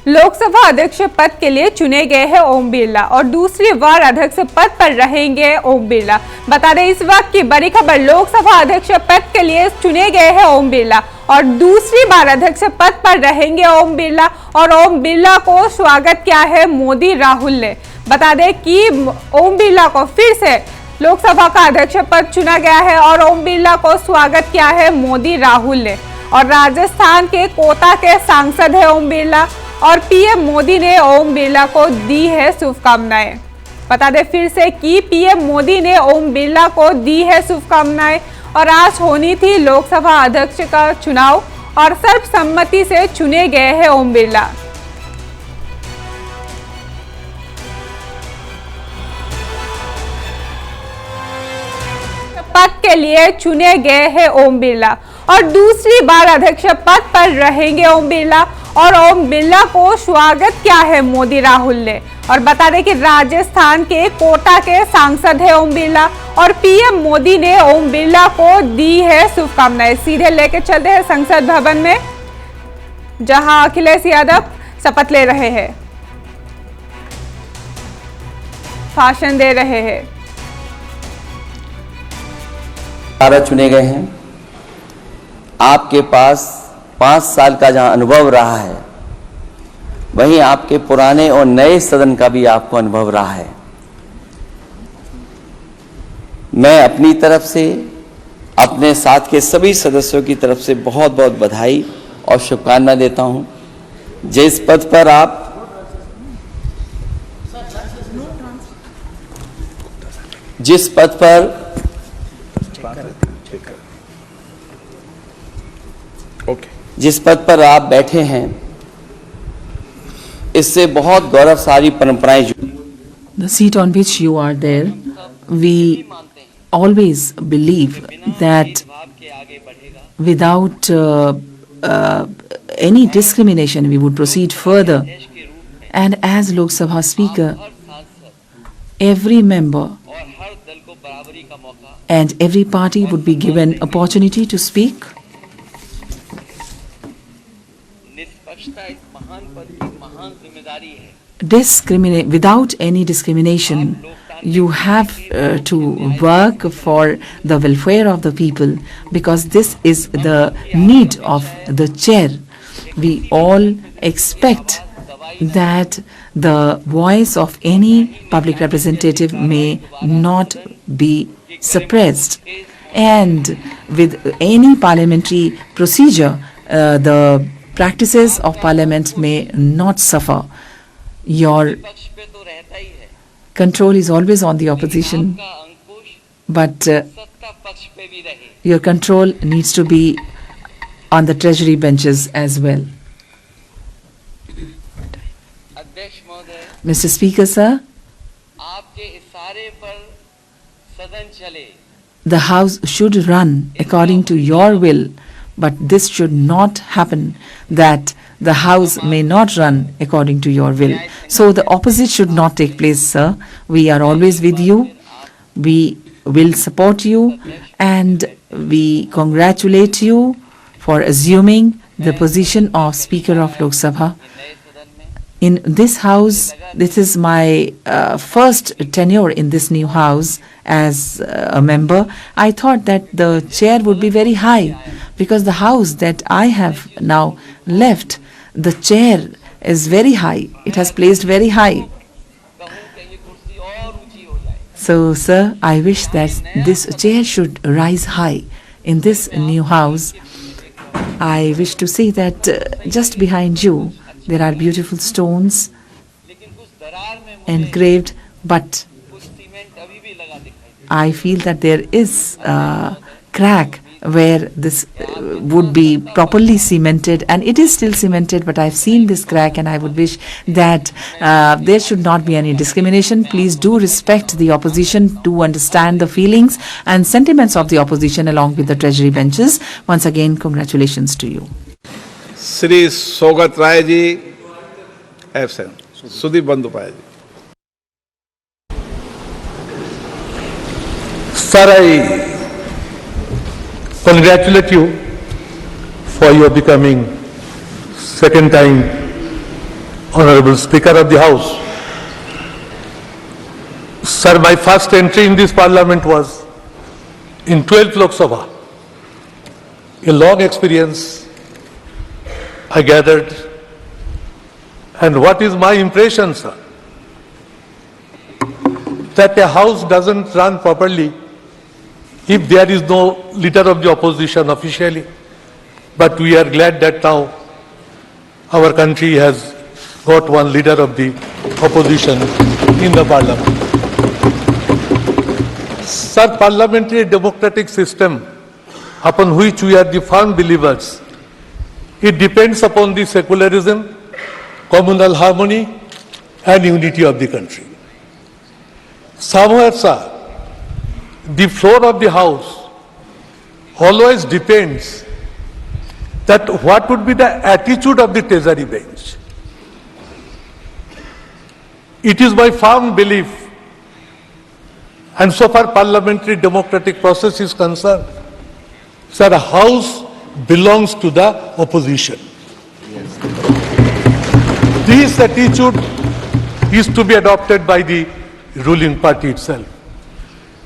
लोकसभा अध्यक्ष पद के लिए चुने गए हैं ओम बिरला और दूसरी बार अध्यक्ष पद पर रहेंगे ओम बिरला। बता दें इस वक्त की बड़ी खबर, लोकसभा अध्यक्ष पद के लिए चुने गए हैं ओम बिरला और दूसरी बार अध्यक्ष पद पर रहेंगे ओम बिरला। और ओम बिरला को स्वागत किया है मोदी राहुल ने। बता दें कि ओम बिरला को फिर से लोकसभा का अध्यक्ष पद चुना गया है और ओम बिरला को स्वागत किया है मोदी राहुल ने। और राजस्थान के कोटा के सांसद है ओम बिरला और पीएम मोदी ने ओम बिरला को दी है शुभकामनाएं। बता दें फिर से कि पीएम मोदी ने ओम बिरला को दी है शुभकामनाएं और आज होनी थी लोकसभा अध्यक्ष का चुनाव और सर्वसम्मति से चुने गए हैं ओम बिरला। पद के लिए चुने गए हैं ओम बिरला और दूसरी बार अध्यक्ष पद पर रहेंगे ओम बिरला और ओम बिरला को स्वागत किया है मोदी राहुल ने। और बता दें कि राजस्थान के कोटा के सांसद है ओम बिरला और पीएम मोदी ने ओम बिरला को दी है शुभकामनाएं। सीधे लेके चलते हैं संसद भवन में, जहां अखिलेश यादव शपथ ले रहे हैं, भाषण दे रहे हैं। चुने गए हैं, आपके पास 5 साल का जहां अनुभव रहा है, वहीं आपके पुराने और नए सदन का भी आपको अनुभव रहा है। मैं अपनी तरफ से, अपने साथ के सभी सदस्यों की तरफ से बहुत बहुत बधाई और शुभकामनाएं देता हूं। जिस पद पर आप जिस पद पर आप बैठे हैं, इससे बहुत गौरवशाली परंपराएं जुड़ी। The seat on which you are there, we always believe that without any discrimination we would proceed further, and as Lok Sabha Speaker, every member and every party would be given opportunity to speak. Without any discrimination, you have to work for the welfare of the people, because this is the need of the chair. We all expect that the voice of any public representative may not be suppressed, and with any parliamentary procedure, the practices of parliament may not suffer. Your control is always on the opposition, but your control needs to be on the treasury benches as well. Mr. Speaker, sir, the House should run according to your will, but this should not happen that the House may not run according to your will. So the opposite should not take place, sir. We are always with you. We will support you and we congratulate you for assuming the position of Speaker of Lok Sabha. In this House, this is my first tenure in this new House as a member. I thought that the chair would be very high, because the House that I have now left, the chair is very high. It has placed very high. So, sir, I wish that this chair should rise high in this new House. I wish to say that just behind you there are beautiful stones engraved, but I feel that there is a crack where this would be properly cemented, and it is still cemented, but I've seen this crack and I would wish that there should not be any discrimination. Please do respect the opposition, do understand the feelings and sentiments of the opposition along with the treasury benches. Once again, congratulations to you. Shri Saugata Roy ji, absent. Sudip Bandyopadhyay ji. Sir, I congratulate you for your becoming second time Honorable Speaker of the House, sir, my first entry in this parliament was in 12th Lok Sabha. A long experience I gathered, and what is my impression, sir? That a house doesn't run properly if there is no leader of the opposition officially. But we are glad that now our country has got one leader of the opposition in the parliament. Sir, parliamentary democratic system upon which we are the firm believers, it depends upon the secularism, communal harmony and unity of the country. Somewhere, sir, the floor of the house always depends that what would be the attitude of the Treasury bench. It is my firm belief, and so far parliamentary democratic process is concerned, sir, a house belongs to the opposition. Yes. This attitude is to be adopted by the ruling party itself.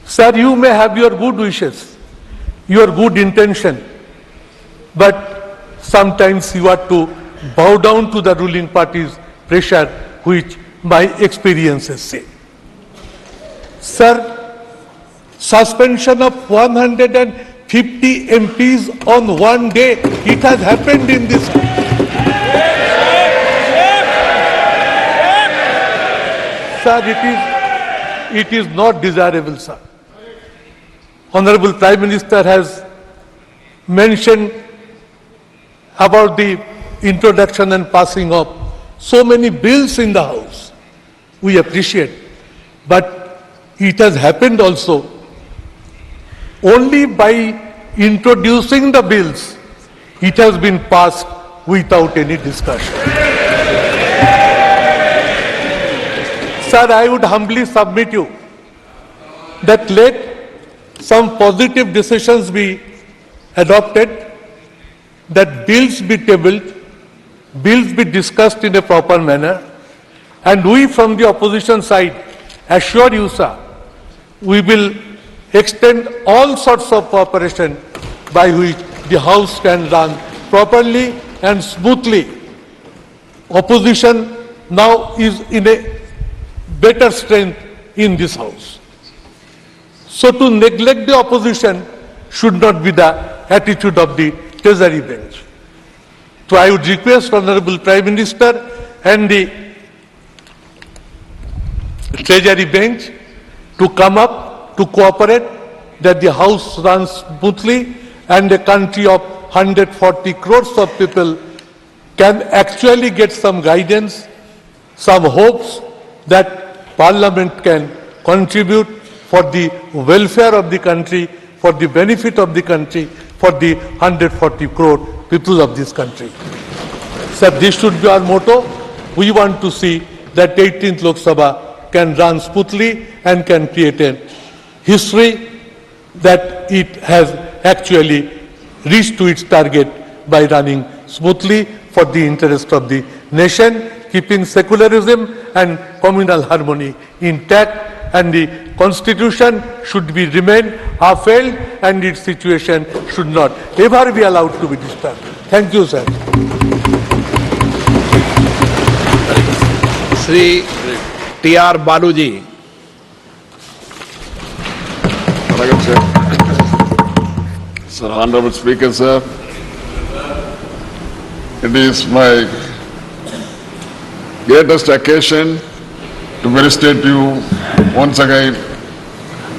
Sir, you may have your good wishes, your good intention, but sometimes you have to bow down to the ruling party's pressure, which my experiences say. Sir, suspension of 150 MPs on one day, it has happened in this country. Sir, it is not desirable, sir. Honorable Prime Minister has mentioned about the introduction and passing of so many bills in the House. We appreciate. But it has happened also only by introducing the bills, it has been passed without any discussion. Sir, I would humbly submit you that let some positive decisions be adopted, that bills be tabled, bills be discussed in a proper manner, and we from the opposition side assure you, sir, we will extend all sorts of cooperation by which the House can run properly and smoothly. Opposition now is in a better strength in this House. So to neglect the opposition should not be the attitude of the Treasury bench. So I would request Honorable Prime Minister and the Treasury bench to come up, to cooperate, that the House runs smoothly and a country of 140 crores of people can actually get some guidance, some hopes that Parliament can contribute for the welfare of the country, for the benefit of the country, for the 140 crore people of this country. Sir, this should be our motto. We want to see that 18th Lok Sabha can run smoothly and can create a history that it has actually reached to its target by running smoothly for the interest of the nation, keeping secularism and communal harmony intact, and the constitution should be remain upheld and its situation should not ever be allowed to be disturbed. Thank you, sir. Shri T.R. Baluji. Sir, Honorable Speaker, sir, it is my greatest occasion to felicitate you once again